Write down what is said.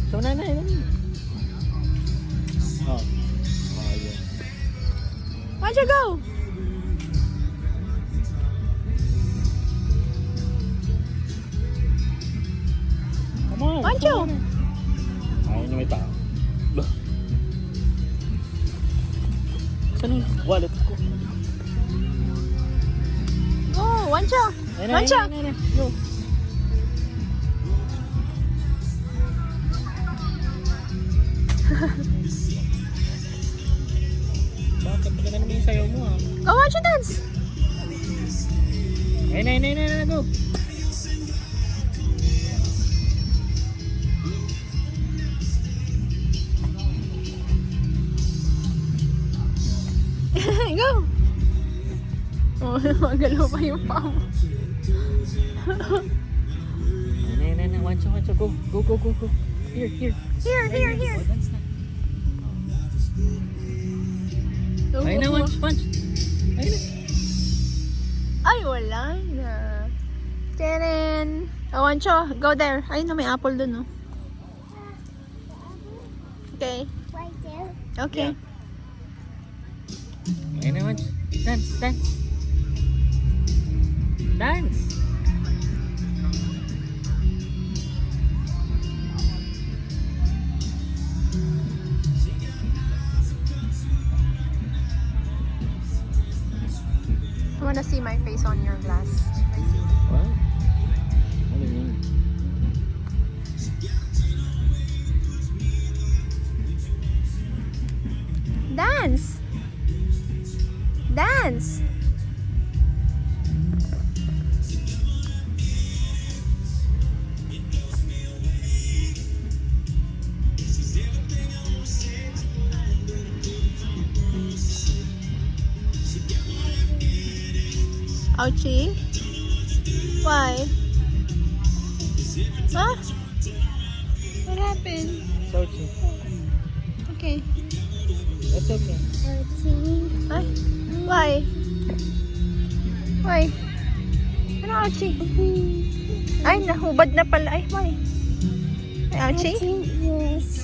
So, nanay. Oh. Oh, yun. Where'd you go? Come on. Wancho. Ayaw niya may tao. Saan yung wallet ko? Go, Wancho. Wancho. Go. Bakit pala naman yung sayaw mo Go, Wancho, dance. Ay, go. Go. Oh, magalaw pa yung paa mo. Ay, Wancho, go. Go. Here. Here. Oh, dance na. Oh, Ay na, Wancho. Ay na. Ay, wala na. Tenen. Oh, Wancho, go there. Ay, no, may apple dun, oh. Okay. Right there. Okay. Ay na, Wancho. Dance. Dance. I wanna see my face on your glass. What? Ano yun? Dance! Dance! Ouchie? Why? Huh? What happened? Sochi. Okay. That's okay. Ay? Why? Why? Ano, Ouchie? Ay, nahubad na pala. Ay, why? Ay, Ouchie? Yes.